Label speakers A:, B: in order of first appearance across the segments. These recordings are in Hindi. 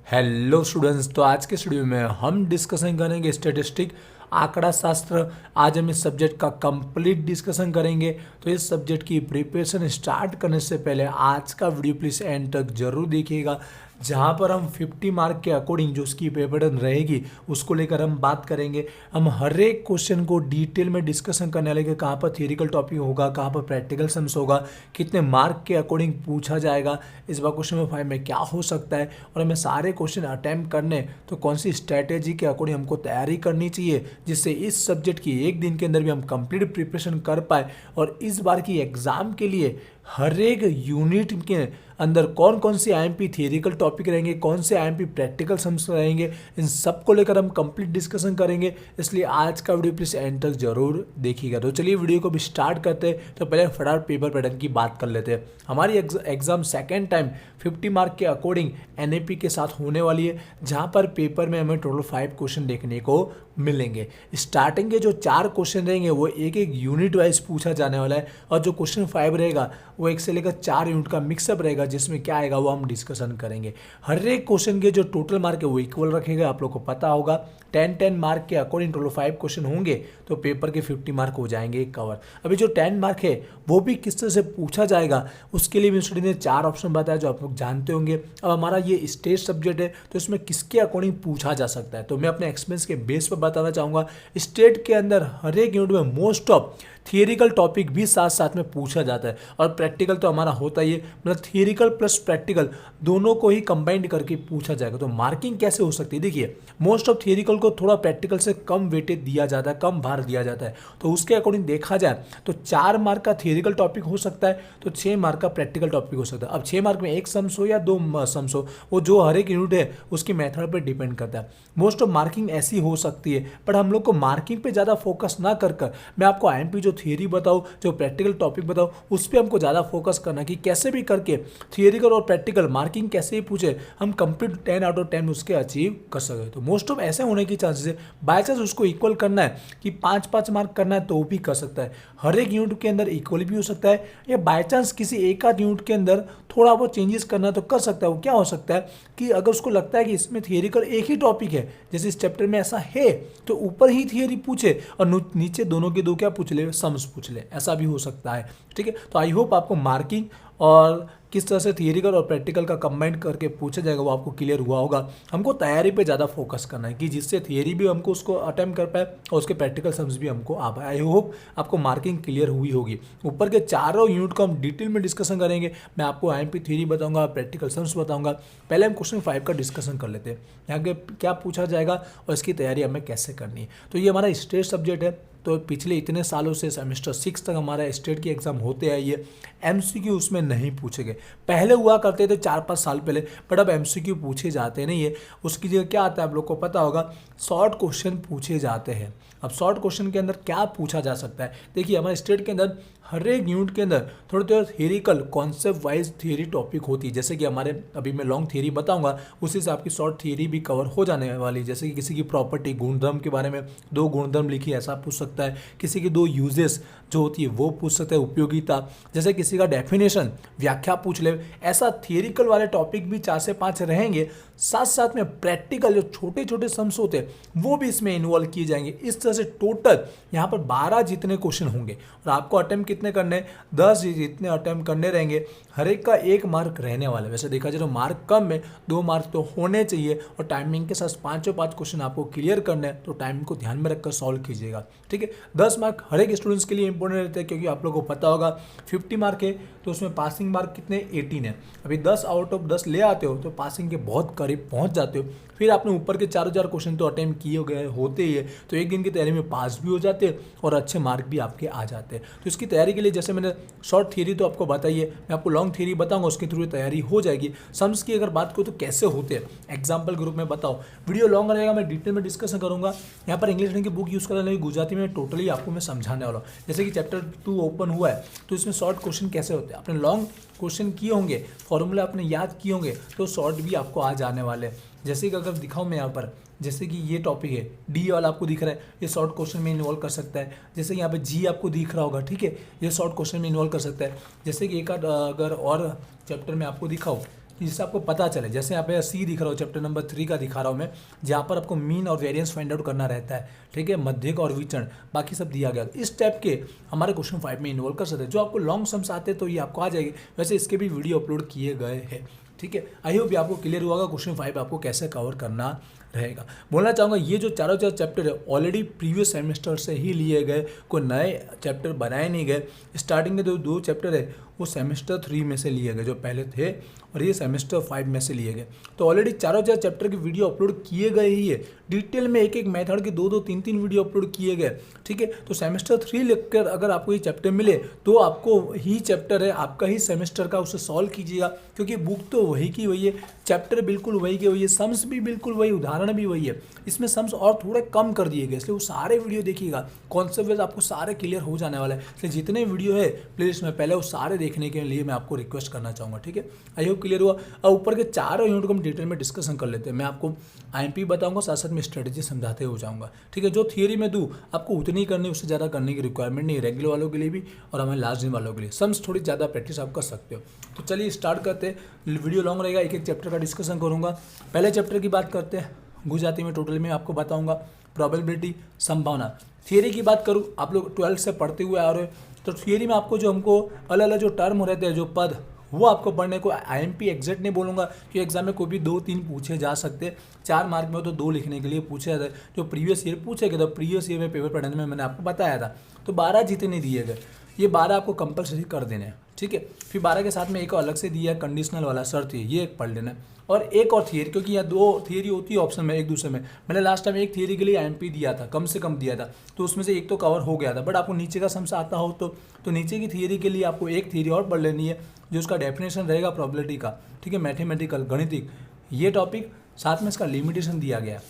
A: हेलो स्टूडेंट्स, तो आज के स्टूडियो में हम डिस्कशन करेंगे स्टैटिस्टिक आंकड़ा शास्त्र। आज हम इस सब्जेक्ट का कंप्लीट डिस्कशन करेंगे। तो इस सब्जेक्ट की प्रिपरेशन स्टार्ट करने से पहले आज का वीडियो प्लीज़ एंड तक जरूर देखिएगा, जहाँ पर हम 50 मार्क के अकॉर्डिंग जो उसकी पैटर्न रहेगी उसको लेकर हम बात करेंगे। हम हर एक क्वेश्चन को डिटेल में डिस्कशन करने वाले, कहाँ पर थियरिकल टॉपिक होगा, कहाँ पर प्रैक्टिकल सम्स होगा, कितने मार्क के अकॉर्डिंग पूछा जाएगा, इस बार क्वेश्चन नंबर 5 में क्या हो सकता है, और हमें सारे क्वेश्चन अटैम्प्ट करने तो कौन सी स्ट्रैटेजी के अकॉर्डिंग हमको तैयारी करनी चाहिए, जिससे इस सब्जेक्ट की एक दिन के अंदर भी हम कंप्लीट प्रिपरेशन कर पाए। और इस बार की एग्ज़ाम के लिए हर एक यूनिट के अंदर कौन कौन से आईएमपी थियरिकल टॉपिक रहेंगे, कौन से आईएमपी प्रैक्टिकल सम्स रहेंगे, इन सब को लेकर हम कंप्लीट डिस्कशन करेंगे। इसलिए आज का वीडियो प्लीज़ एंड तक जरूर देखिएगा। तो चलिए वीडियो को भी स्टार्ट करते हैं। तो पहले फटाफट पेपर पैटर्न की बात कर लेते हैं। हमारी एग्जाम सेकेंड टाइम 50 मार्क के अकॉर्डिंग एनएपी के साथ होने वाली है, जहाँ पर पेपर में हमें टोटल 5 क्वेश्चन देखने को मिलेंगे। स्टार्टिंग के जो 4 क्वेश्चन रहेंगे वो एक एक यूनिट वाइज पूछा जाने वाला है, और जो क्वेश्चन 5 रहेगा वो 1 से लेकर 4 यूनिट का मिक्सअप रहेगा, जिसमें क्या आएगा वो हम डिस्कशन करेंगे। हर एक क्वेश्चन के जो टोटल मार्क है वो इक्वल रखेगा, आप लोग को पता होगा। 10 मार्क के अकॉर्डिंग टोटल 5 क्वेश्चन होंगे तो पेपर के 50 मार्क हो जाएंगे कवर। अभी जो 10 मार्क है वो भी किस तरह से पूछा जाएगा उसके लिए भी स्टूडेंट ने 4 ऑप्शन बताया, जो आप लोग जानते होंगे। अब हमारा ये स्टेट सब्जेक्ट है तो इसमें किसके अकॉर्डिंग पूछा जा सकता है, तो मैं अपने एक्सपीरियंस के बेस पर बताना चाहूँगा। स्टेट के अंदर हर एक यूनिट में मोस्ट ऑफ थियरिकल टॉपिक भी साथ साथ में पूछा जाता है, और प्रैक्टिकल तो हमारा होता ही है, मतलब थियरिकल प्लस प्रैक्टिकल दोनों को ही कंबाइंड करके पूछा जाएगा। तो मार्किंग कैसे हो सकती है, देखिए मोस्ट ऑफ थियरिकल को थोड़ा प्रैक्टिकल से कम वेटेज दिया जाता है, कम भार दिया जाता है। तो उसके अकॉर्डिंग देखा जाए तो 4 मार्क का थियरिकल टॉपिक हो सकता है, तो 6 मार्क का प्रैक्टिकल टॉपिक हो सकता है। अब 6 मार्क में एक सम्स हो या 2 सम्स हो, वो जो हर एक यूनिट है उसकी मेथड पर डिपेंड करता है। मोस्ट ऑफ मार्किंग ऐसी हो सकती है, पर हम लोग को मार्किंग पे ज़्यादा फोकस ना कर मैं आपको आईएमपी जो थियरी बताऊँ, जो प्रैक्टिकल टॉपिक बताओ, उस पर हमको ज़्यादा फोकस करना कि कैसे भी करके थियरिकल और प्रैक्टिकल मार्किंग कैसे ही पूछे हम कंप्लीट 10 आउट ऑफ 10 उसके अचीव कर सके। तो मोस्ट ऑफ ऐसे होने की चांसेस है, बाय चांस उसको इक्वल करना है कि 5-5 मार्क करना है तो वो भी कर सकता है। हर एक यूनिट के अंदर इक्वल भी हो सकता है, या बाय चांस किसी एक आध यूनिट के अंदर थोड़ा बहुत चेंजेस करना तो कर सकता है। वो क्या हो सकता है कि अगर उसको लगता है कि इसमें थियरिकल एक ही टॉपिक है, जैसे इस चैप्टर में ऐसा है, तो ऊपर ही थियरी पूछे और नीचे दोनों के दो क्या पूछ ले, सम्स पूछ ले, ऐसा भी हो सकता है। ठीक है, तो आई होप आपको मार्किंग और किस तरह से थियरिकल और प्रैक्टिकल का कंबाइन करके पूछा जाएगा वो आपको क्लियर हुआ होगा। हमको तैयारी पे ज़्यादा फोकस करना है कि जिससे थियरी भी हमको उसको अटेम्प्ट कर पाए और उसके प्रैक्टिकल सम्स भी हमको आ पाए। आई होप आपको मार्किंग क्लियर हुई होगी। ऊपर के चारों यूनिट को हम डिटेल में डिस्कशन करेंगे। मैं आपको आईएमपी थ्योरी बताऊंगा, प्रैक्टिकल सम्स बताऊंगा। पहले हम क्वेश्चन 5 का डिस्कशन कर लेते हैं, यहाँ के क्या पूछा जाएगा और इसकी तैयारी हमें कैसे करनी है। तो ये हमारा स्टेट सब्जेक्ट है, तो पिछले इतने सालों से सेमेस्टर 6 तक हमारा स्टेट की एग्जाम होते आई है। एमसीक्यू उसमें नहीं पूछे गए, पहले हुआ करते थे 4-5 साल पहले, बट अब एमसीक्यू पूछे जाते नहीं है। उसकी जगह क्या आता है आप लोग को पता होगा, शॉर्ट क्वेश्चन पूछे जाते हैं। अब शॉर्ट क्वेश्चन के अंदर क्या पूछा जा सकता है, देखिए हमारे स्टेट के अंदर हर एक यूनिट के अंदर थोड़े थोड़े थियरिकल कॉन्सेप्ट वाइज थियरी टॉपिक होती है। जैसे कि हमारे अभी मैं लॉन्ग थियरी बताऊंगा, उसी से आपकी शॉर्ट थियरी भी कवर हो जाने वाली है। जैसे कि किसी की प्रॉपर्टी गुणधर्म के बारे में 2 गुणधर्म लिखी ऐसा पूछ सकता है, किसी की 2 यूजेस जो होती है वो पूछ सकता है, उपयोगिता, जैसे किसी का डेफिनेशन व्याख्या पूछ ले। ऐसा थियरिकल वाले टॉपिक भी 4 से 5 रहेंगे। साथ साथ में प्रैक्टिकल जो छोटे छोटे सम्स होते हैं वो भी इसमें इन्वॉल्व किए जाएंगे। इस तरह से टोटल यहाँ पर 12 जितने क्वेश्चन होंगे, और आपको अटेम्प्ट कितने करने हैं, 10 जितने अटेम्प्ट करने रहेंगे। हर एक का 1 मार्क रहने वाला है। वैसे देखा जाए तो मार्क कम है, 2 मार्क तो होने चाहिए, और टाइमिंग के साथ 5 क्वेश्चन आपको क्लियर करने हैं, तो टाइम को ध्यान में रखकर सॉल्व कीजिएगा। ठीक है, 10 मार्क हर एक स्टूडेंट्स के लिए इंपॉर्टेंट रहते हैं, क्योंकि आप लोगों को पता होगा 50 मार्क है तो उसमें पासिंग मार्क कितने 18 है। अभी 10 आउट ऑफ 10 ले आते हो तो पासिंग के बहुत करीब पहुंच जाते हो। फिर आपने ऊपर के 4 क्वेश्चन तो अटेम्प्ट किए गए होते ही है, तो एक दिन की तैयारी में पास भी हो जाते हैं और अच्छे मार्क भी आपके आ जाते हैं। तो इसकी तैयारी के लिए जैसे मैंने शॉर्ट थियरी तो आपको बताइए, मैं आपको लॉन्ग थियरी बताऊंगा, उसके थ्रू तैयारी हो जाएगी। सम्स की अगर बात करूँ तो कैसे होते हैं एग्जाम्पल ग्रुप में बताओ, वीडियो लॉन्ग रहेगा, मैं डिटेल में डिस्कशन करूंगा। यहाँ पर इंग्लिश की बुक यूज़ करने लगी, गुजराती में टोटली आपको मैं समझाने वाला हूँ। जैसे कि चैप्टर 2 ओपन हुआ है तो इसमें शॉर्ट क्वेश्चन कैसे होते हैं, आपने लॉन्ग क्वेश्चन किए होंगे, फॉर्मूला आपने याद किए होंगे, तो शॉर्ट भी आपको आ जाने वाले हैं। जैसे कि अगर दिखाऊं मैं यहाँ पर, जैसे कि ये टॉपिक है डी वाला आपको दिख रहा है, ये शॉर्ट क्वेश्चन में इन्वॉल्व कर सकता है। जैसे यहाँ पे जी आपको दिख रहा होगा, ठीक है, ये शॉर्ट क्वेश्चन में इन्वॉल्व कर सकता है। जैसे कि एक अगर और चैप्टर में आपको दिखाओ जिससे आपको पता चले। जैसे यहाँ पे सी दिख रहा हो, चैप्टर नंबर 3 का दिखा रहा हूँ मैं, जहाँ पर आपको मीन और वेरिएंस फाइंड आउट करना रहता है, ठीक है, मध्यक और विचरण, बाकी सब दिया गया। इस टाइप के हमारे क्वेश्चन 5 में इन्वॉल्व कर सकते हैं। जो आपको लॉन्ग सम्स आते हैं तो ये आपको आ जाएगी, वैसे इसके भी वीडियो अपलोड किए गए हैं, ठीक है। आई होप आपको क्लियर हुआ क्वेश्चन 5 आपको कैसे कवर करना रहेगा। बोलना चाहूँगा ये जो चारों चैप्टर है ऑलरेडी प्रीवियस सेमेस्टर से ही लिए गए, कोई नए चैप्टर बनाए नहीं गए। स्टार्टिंग के जो 2 चैप्टर है वो सेमेस्टर 3 में से लिए गए जो पहले थे, और ये सेमेस्टर 5 में से लिए गए। तो ऑलरेडी चारों चैप्टर की वीडियो अपलोड किए गए ही है, डिटेल में एक एक मेथड की 2-2 3-3 वीडियो अपलोड किए गए, ठीक है। तो सेमेस्टर 3 लिखकर अगर आपको ये चैप्टर मिले तो आपको ही चैप्टर है आपका ही सेमेस्टर का, उसे सॉल्व कीजिएगा, क्योंकि बुक तो वही की वही है, चैप्टर बिल्कुल वही के वही है, सम्स भी बिल्कुल वही, उदाहरण भी वही है। इसमें सम्स और थोड़े कम कर दिए गए, इसलिए वो सारे वीडियो देखिएगा, कॉन्सेप्ट आपको सारे क्लियर हो जाने वाले हैं। इसलिए जितने वीडियो है प्लेलिस्ट में पहले वो सारे देखने के लिए मैं आपको रिक्वेस्ट करना चाहूँगा, ठीक है। आई होप क्लियर हुआ। अब ऊपर के 4 यूनिट को हम डिटेल में डिस्कशन कर लेते हैं। मैं आपको IMP बताऊंगा, साथ साथ में स्ट्रेटेजी समझाते हो जाऊंगा, ठीक है। जो थियरी में दूँ आपको उतनी करनी, उससे ज़्यादा करने की रिक्वायरमेंट नहीं, रेगुलर वालों के लिए भी और हमारे लास्ट दिन वालों के लिए। सम्स थोड़ी ज़्यादा प्रैक्टिस आप कर सकते हो। तो चलिए स्टार्ट करते हैं। वीडियो लॉन्ग रहेगा, एक एक चैप्टर का डिस्कशन करूँगा। पहले चैप्टर की बात करते हैं, गुजराती में टोटल में आपको बताऊँगा प्रोबेबिलिटी, संभावना। थियरी की बात करूँ, आप लोग 12th से पढ़ते हुए आ रहे हो, तो थियरी में आपको जो हमको अलग अलग जो टर्म रहते हैं, जो पद, वो आपको पढ़ने को। IMP एग्जैक्ट नहीं बोलूँगा कि एग्जाम में कोई भी 2-3 पूछे जा सकते, 4 मार्क में हो तो 2 लिखने के लिए पूछे जाते, जो प्रीवियस ईयर पूछे गए। तो प्रीवियस ईयर में पेपर पढ़ने में मैंने आपको बताया था, तो 12 जितने दिए गए, ये 12 आपको कंपलसरी कर देने हैं, ठीक है। फिर 12 के साथ में एक अलग से दिया है कंडीशनल वाला, शर्त है, ये एक पढ़ लेना है। और एक और थियरी, क्योंकि यहाँ 2 थियरी होती है ऑप्शन में एक दूसरे में। मैंने लास्ट टाइम एक थियरी के लिए IMP दिया था, कम से कम दिया था, तो उसमें से एक तो कवर हो गया था। बट आपको नीचे का सम्स आता हो तो नीचे की थियरी के लिए आपको एक थियरी और पढ़ लेनी है, जो उसका डेफिनेशन रहेगा प्रोबेबिलिटी का, ठीक है, मैथमेटिकल, गणितिक, ये टॉपिक, साथ में इसका लिमिटेशन दिया गया,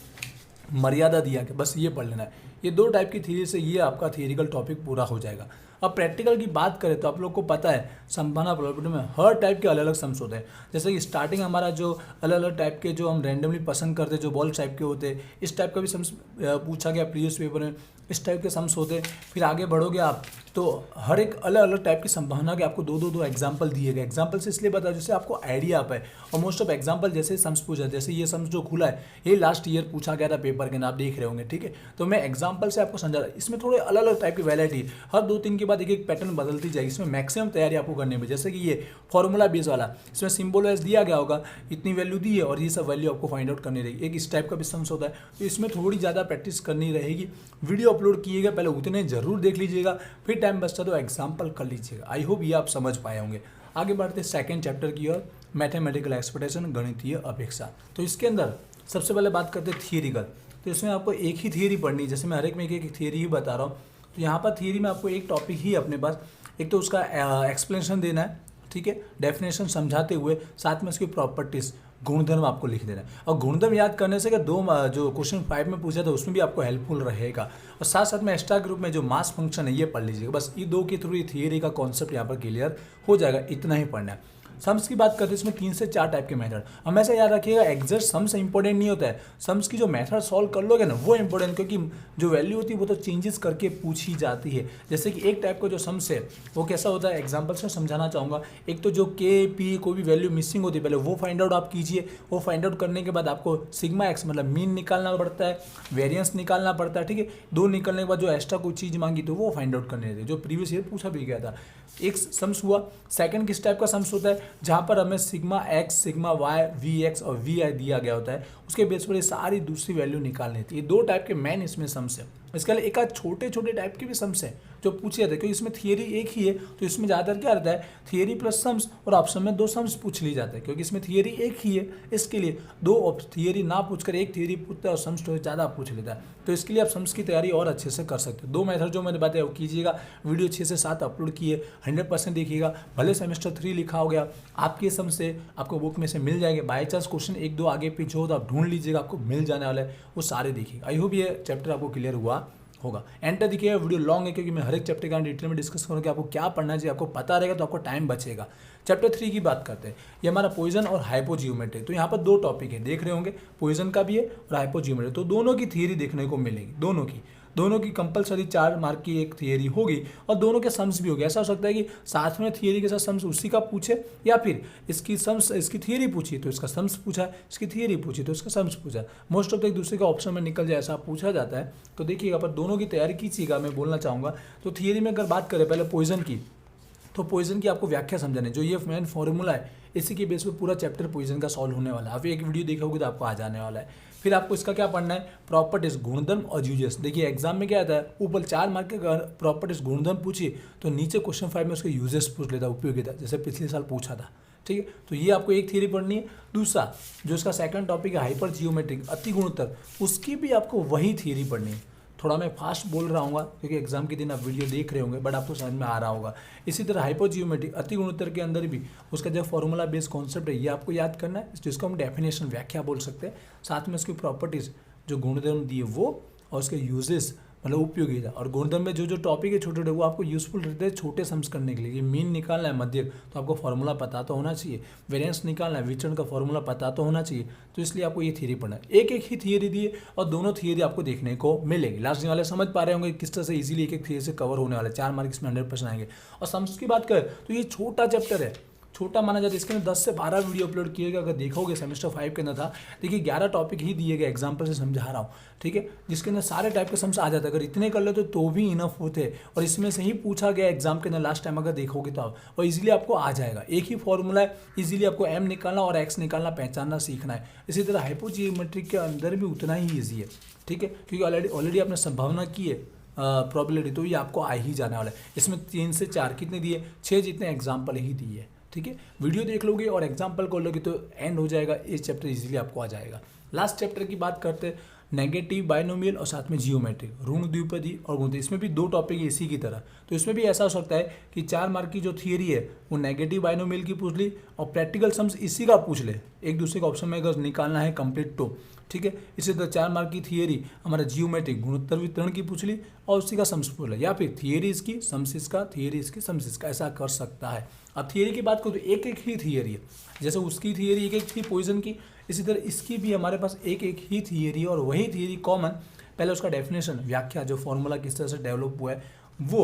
A: मर्यादा दिया गया, बस ये पढ़ लेना है। ये 2 टाइप की थियरी से ये आपका थियरिकल टॉपिक पूरा हो जाएगा। अब प्रैक्टिकल की बात करें तो आप लोग को पता है संभावना प्रोबेबिलिटी में हर टाइप के अलग अलग सम्स होते हैं। जैसे कि स्टार्टिंग हमारा जो अलग अलग टाइप के जो हम रैंडमली पसंद करते हैं, जो बॉल टाइप के होते हैं, इस टाइप का भी सम्स पूछा गया प्रीवियस पेपर में, इस टाइप के सम्स होते हैं। फिर आगे बढ़ोगे आप तो हर एक अलग अलग टाइप की संभावना के आपको 2-2 एग्जाम्पल दिए गए। एग्जाम्पल से इसलिए बता जिससे आपको आइडिया आ पाए। और मोस्ट ऑफ एग्जाम्पल जैसे सम्स पूछा, जैसे ये सम्स जो खुला है ये लास्ट ईयर पूछा गया था पेपर के, ना आप देख रहे होंगे, ठीक है। तो मैं एग्जाम्पल से आपको समझा रहा हूँ। इसमें थोड़े अलग अलग टाइप की वैरायटी, हर 2-3 के बाद एक एक पैटर्न बदलती जाएगी। इसमें मैक्सिमम तैयारी आपको करने में, जैसे कि ये फॉर्मूला बेस वाला, इसमें सिंबल वाइज दिया गया होगा, इतनी वैल्यू दी है और ये सब वैल्यू आपको फाइंड आउट करनी रहेगी। एक इस टाइप का भी सम्स होता है, तो इसमें थोड़ी ज़्यादा प्रैक्टिस करनी रहेगी। वीडियो अपलोड किएगा, पहले उतने जरूर देख लीजिएगा, फिर टाइम बचता तो एग्जाम्पल कर लीजिएगा। आई होप ये आप समझ पाए होंगे। आगे बढ़ते सेकंड चैप्टर की ओर, मैथमेटिकल एक्सपेक्टेशन, गणितीय अपेक्षा। तो इसके अंदर सबसे पहले बात करते हैं थियरिकल। तो इसमें आपको एक ही थियरी पढ़नी है, जैसे मैं हर एक में एक थियरी ही बता रहा हूँ। तो यहाँ पर थियरी में आपको एक टॉपिक ही अपने पास, एक तो उसका एक्सप्लेनेशन देना है, ठीक है, डेफिनेशन समझाते हुए, साथ में उसकी प्रॉपर्टीज, गुणधर्म आपको लिख देना है। और गुणधर्म याद करने से दो जो क्वेश्चन 5 में पूछा था उसमें भी आपको हेल्पफुल रहेगा। और साथ साथ में एक्स्ट्रा ग्रुप में जो मास फंक्शन है ये पढ़ लीजिएगा। बस ये 2 के थ्रू ये थियरी का कॉन्सेप्ट यहाँ पर क्लियर हो जाएगा, इतना ही पढ़ना है। सम्स की बात करते हैं, इसमें 3 से 4 टाइप के मेथड। हमेशा याद रखिएगा एग्जैक्ट सम्स इंपॉर्टेंट नहीं होता है, सम्स की जो मेथड सॉल्व कर लोगे ना वो इंपॉर्टेंट, क्योंकि जो वैल्यू होती है वो तो चेंजेस करके पूछी जाती है। जैसे कि एक टाइप का जो सम्स है वो कैसा होता है, एग्जाम्पल से समझाना चाहूँगा। एक तो जो के पी कोई भी वैल्यू मिसिंग होती है, पहले वो फाइंड आउट आप कीजिए। वो फाइंड आउट करने के बाद आपको सिग्मा एक्स मतलब मीन निकालना पड़ता है, वेरियंस निकालना पड़ता है, ठीक है। 2 निकलने के बाद जो एक्स्ट्रा कोई चीज़ मांगी तो वो फाइंड आउट करने थे, जो प्रीवियस ईयर पूछा भी गया था। एक सम्स हुआ। सेकंड किस टाइप का सम्स होता है, जहाँ पर हमें sigma X, sigma Y, V X और वी आई दिया गया होता है, उसके बेस पर ये सारी दूसरी वैल्यू निकालनी थी। ये 2 टाइप के मेन इसमें सम्स है। इसके अलावा एक आध छोटे छोटे टाइप के भी सम्स हैं जो पूछे जाते हैं, क्योंकि इसमें थियरी एक ही है तो इसमें ज़्यादातर क्या रहता है, थियरी प्लस सम्स, और ऑप्शन में 2 सम्स पूछ ली जाते हैं, क्योंकि इसमें थियरी एक ही है। इसके लिए 2 थियरी ना पूछकर एक थियरी पूछता है और सम्स तो ज़्यादा पूछ लेता है। तो इसके लिए आप सम्स की तैयारी और अच्छे से कर सकते हो। 2 मेथड जो मैंने बताया वो कीजिएगा। वीडियो 6 से 7 अपलोड किए, 100% देखिएगा। भले सेमेस्टर 3 लिखा हो गया, आपके सम से आपको बुक में से मिल जाएंगे। बाई चांस क्वेश्चन 1-2 आगे पीछे हो तो आप ढूंढ लीजिएगा, आपको मिल जाने वाला है, वो सारे देखिएगा। आई होप ये चैप्टर आपको क्लियर हुआ होगा। एंड तक देखिएगा, वीडियो लॉन्ग है क्योंकि मैं हर एक चैप्टर का डिटेल में डिस्कस करूँगा, आपको क्या पढ़ना चाहिए, आपको पता रहेगा तो आपको टाइम बचेगा। चैप्टर 3 की बात करते हैं, ये हमारा पॉइजन और हाइपोजियोमेट्री। तो यहाँ पर 2 टॉपिक है, देख रहे होंगे, पॉइजन का भी है और हाइपोजियोमेट्री। तो दोनों की थियरी देखने को मिलेगी, दोनों की। दोनों की कंपलसरी 4 मार्क की एक थियरी होगी और दोनों के सम्स भी होगी। ऐसा हो सकता है कि साथ में थियरी के साथ सम्स उसी का पूछे, या फिर इसकी थियरी पूछी तो इसका सम्स पूछा, इसकी थियरी पूछी तो इसका सम्स पूछा। मोस्ट ऑफ द एक दूसरे का ऑप्शन में निकल जाए ऐसा पूछा जाता है। तो देखिएगा, पर दोनों की तैयारी कीजिएगा, मैं बोलना चाहूँगा। तो थियरी में अगर बात करें पहले पॉइजन की, तो पॉइजन की आपको व्याख्या समझाने, जो ये मेन फॉर्मूला है इसी के बेस पे पूरा चैप्टर पॉइजन का सॉल्व होने वाला है। आप एक वीडियो देखोगे तो आपको आ जाने वाला है। फिर आपको इसका क्या पढ़ना है, प्रॉपर्टीज, गुणधर्म और यूजेस। देखिए एग्जाम में क्या आता है, ऊपर 4 मार्क के प्रॉपर्टीज गुणधर्म पूछी तो नीचे क्वेश्चन 5 में उसके यूजेस पूछ लेता, उपयोगिता, जैसे पिछले साल पूछा था। ठीक है, तो ये आपको एक थियरी पढ़नी है। दूसरा जो इसका सेकंड टॉपिक है हाइपर जियोमेट्रिक, अति गुणोत्तर, उसकी भी आपको वही थियरी पढ़नी है। थोड़ा मैं फास्ट बोल रहा हूँ क्योंकि एग्जाम के दिन आप वीडियो देख रहे होंगे, बट आपको समझ में आ रहा होगा। इसी तरह हाइपोजियोमेट्रिक, अति गुणोत्तर के अंदर भी उसका जो फॉर्मूला बेस्ड कॉन्सेप्ट है ये आपको याद करना है, जिसको हम डेफिनेशन, व्याख्या बोल सकते हैं। साथ में उसकी प्रॉपर्टीज, जो गुणधर्म दिए वो, और उसके यूजेस मतलब उपयोगिता। और गुणधर्म में जो टॉपिक है छोटे छोटे वो आपको यूजफुल रहते हैं छोटे सम्स करने के लिए। मीन निकालना है, मध्यक, तो आपको फॉर्मूला पता तो होना चाहिए। वेरिएंस निकालना है, विचरण का फॉर्मूला पता तो होना चाहिए। तो इसलिए आपको ये थियरी पढ़ना है। एक एक ही थियरी दिए और दोनों थियरी आपको देखने को मिलेगी। लास्ट दिन वाले समझ पा रहे होंगे किस तरह से इजीली एक एक थियरी से कवर होने वाले। 4 मार्क इसमें 100% आएंगे। और सम्स की बात करें तो ये छोटा चैप्टर है, छोटा माना जाता है। इसके अंदर 10 से 12 वीडियो अपलोड किए गए। अगर देखोगे सेमेस्टर 5 के अंदर था, देखिए 11 टॉपिक ही दिए गए, एग्जाम्पल से समझा रहा हूँ। ठीक है, जिसके अंदर सारे टाइप के सम्स आ जाते हैं। अगर इतने कर लेते तो भी इनफ होते, और इसमें से ही पूछा गया एग्जाम के अंदर लास्ट टाइम अगर देखोगे तो आप, और इजीली आपको आ जाएगा। एक ही फॉर्मूला है, इजीली आपको एम निकालना और एक्स निकालना, पहचानना सीखना है। इसी तरह हाइपोजियोमेट्रिक के अंदर भी उतना ही ईजी है। ठीक है, क्योंकि ऑलरेडी आपने संभावना की है प्रॉबिलिटी, तो ये आपको आ ही जाने वाला है। इसमें 3 से 4 कितने दिए, 6 जितने एग्जाम्पल ही दिए। ठीक है, वीडियो देख लोगे और एग्जाम्पल कर लोगे तो एंड हो जाएगा, ये चैप्टर इजीली आपको आ जाएगा। लास्ट चैप्टर की बात करते हैं, नेगेटिव बाइनोमियल और साथ में जियोमेट्रिक, ऋण द्विपदी और गुणित। इसमें भी 2 टॉपिक है इसी की तरह। तो इसमें भी ऐसा हो सकता है कि 4 मार्क की जो थियरी है वो नेगेटिव बाइनोमियल की पूछ ली और प्रैक्टिकल सम्स इसी का पूछ ले, एक दूसरे का ऑप्शन में अगर निकालना है कंप्लीट तो। ठीक है, इसी तरह 4 मार्क की थियरी हमारा जियोमेट्रिक, गुणोत्तर वितरण की पूछ ली और उसी का सम्स पूछ लिया, या फिर थियरी इसकी सम्स इसका, थियरी इसकी सम्स इसका, ऐसा कर सकता है। अब थियरी की बात करूँ तो एक एक ही थियरी है, जैसे उसकी थियरी एक एक थी पॉइजन की, इसी तरह इसकी भी हमारे पास एक एक ही थियरी और वही थियरी कॉमन। पहले उसका डेफिनेशन, व्याख्या, जो फॉर्मूला किस तरह से डेवलप हुआ है वो,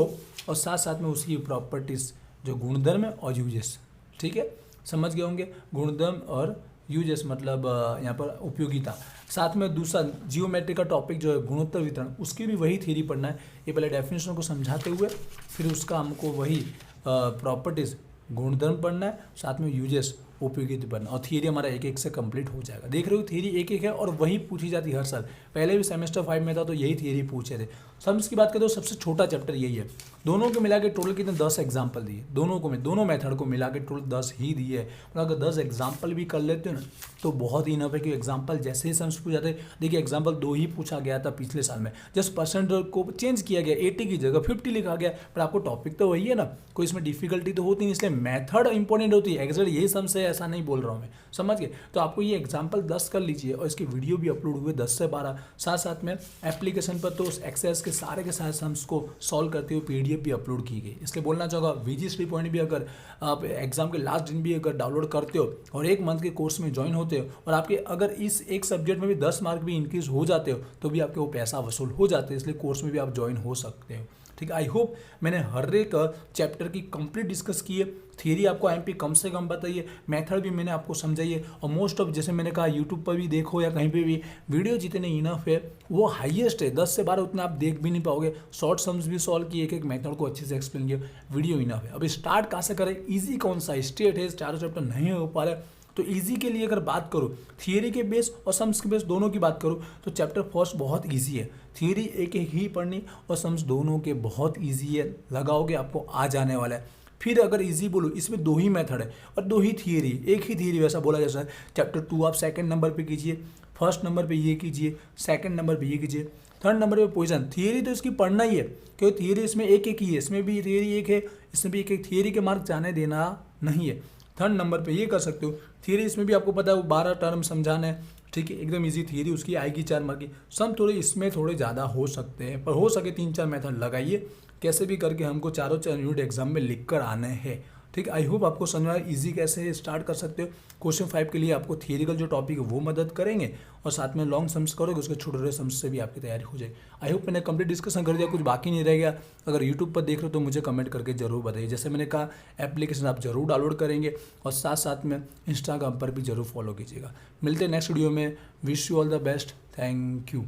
A: और साथ साथ में उसकी प्रॉपर्टीज, जो गुणधर्म है और यूजेस। ठीक है, समझ गए होंगे, गुणधर्म और यूजेस मतलब यहाँ पर उपयोगिता। साथ में दूसरा जियोमेट्री का टॉपिक जो है गुणोत्तर वितरण, उसकी भी वही थियरी पढ़ना है। ये पहले डेफिनेशन को समझाते हुए फिर उसका हमको वही प्रॉपर्टीज, गुणधर्म पढ़ना है, साथ में यूजेस, उपयोगिता पढ़ना, और थियरी हमारा एक एक से कंप्लीट हो जाएगा। देख रहे हो थियरी एक एक है और वही पूछी जाती है हर साल। पहले भी सेमेस्टर 5 में था तो यही थियरी पूछे थे। सम्स की बात करें तो सबसे छोटा चैप्टर यही है। दोनों को मिला के टोटल कितने 10 एग्जाम्पल दिए, दोनों मेथड को मिला के टोटल 10 ही दिए है। मतलब अगर 10 एग्जाम्पल भी कर लेते हो ना तो बहुत ही इनफ है, कि एग्जाम्पल जैसे ही सम्स पूछ जाते हैं। देखिए एग्जाम्पल 2 ही पूछा गया था पिछले साल में, जस्ट परसेंट को चेंज किया गया, 80 की जगह 50 लिखा गया, पर आपको टॉपिक तो वही है ना, कोई इसमें डिफिकल्टी तो होती नहीं, इसलिए मेथड इंपॉर्टेंट होती है। एग्जैक्ट यही सम्स है ऐसा नहीं बोल रहा हूँ मैं, समझ गए। तो आपको ये एग्जाम्पल 10 कर लीजिए और इसकी वीडियो भी अपलोड हुए 10 से 12। साथ साथ में एप्लीकेशन पर तो एक्सेस के सारे सम्स को सॉल्व करते हुए PDF भी अपलोड की गई। इसलिए बोलना चाहूँगा VG3 पॉइंट भी अगर आप एग्जाम के लास्ट दिन भी अगर डाउनलोड करते हो और 1 मंथ के कोर्स में ज्वाइन होते हो और आपके अगर इस एक सब्जेक्ट में भी 10 मार्क भी इंक्रीज हो जाते हो तो भी आपके वो पैसा वसूल हो जाते हैं। इसलिए कोर्स में भी आप ज्वाइन हो सकते हो। ठीक है, आई होप मैंने हर एक चैप्टर की कंप्लीट डिस्कस की है। थियरी आपको MP कम से कम बताइए, मेथड भी मैंने आपको समझाइए, और मोस्ट ऑफ जैसे मैंने कहा यूट्यूब पर भी देखो या कहीं पे भी वीडियो जितने इनफ है वो हाईएस्ट है। 10 से 12 उतने आप देख भी नहीं पाओगे। शॉर्ट सम्स भी सॉल्व किए, एक एक मेथड को अच्छे से एक्सप्लेन किया, वीडियो इनफ है। अब स्टार्ट कहाँ से करें, ईजी कौन सा, स्टेट है, चारों चैप्टर नहीं हो पा रहा है, तो इजी के लिए अगर बात करो, थियरी के बेस और सम्स के बेस दोनों की बात करो तो चैप्टर फर्स्ट बहुत इजी है। थियरी एक एक ही पढ़नी और सम्स दोनों के बहुत इजी है, लगाओगे आपको आ जाने वाला है। फिर अगर इजी बोलो, इसमें 2 ही मेथड है और 2 ही थियरी, एक ही थियरी वैसा बोला जाता है। चैप्टर 2 आप सेकंड नंबर पे कीजिए, फर्स्ट नंबर पे ये कीजिए, सेकंड नंबर पे ये कीजिए, थर्ड नंबर पे पॉइजन। थियरी तो इसकी पढ़ना ही है क्योंकि थियरी इसमें एक एक ही है, इसमें भी थियरी एक है, इसमें भी एक एक, थियरी के मार्क जाने देना नहीं है। थर्ड नंबर पे ये कर सकते हो, थियरी इसमें भी आपको पता है वो 12 टर्म समझाना है। ठीक है, एकदम इजी थियरी उसकी आएगी 4 मार्क की। सम थोड़े इसमें थोड़े ज़्यादा हो सकते हैं, पर हो सके 3-4 मेथड लगाइए, कैसे भी करके हमको चारों यूनिट एग्जाम में लिख कर आने हैं। ठीक है। आई होप आपको समझ में आया ईजी कैसे स्टार्ट कर सकते हो। क्वेश्चन 5 के लिए आपको थियरिकल जो टॉपिक है वो मदद करेंगे और साथ में लॉन्ग सम्स करोगे उसके छोटे छोटे सम्स से भी आपकी तैयारी हो जाएगी। आई होप मैंने कंप्लीट डिस्कशन कर दिया, कुछ बाकी नहीं रह गया। अगर यूट्यूब पर देख रहे हो तो मुझे कमेंट करके जरूर बताइए। जैसे मैंने कहा एप्लीकेशन आप जरूर डाउनलोड करेंगे और साथ साथ में इंस्टाग्राम पर भी जरूर फॉलो कीजिएगा। मिलते हैं नेक्स्ट वीडियो में। Wish you all the best. Thank you.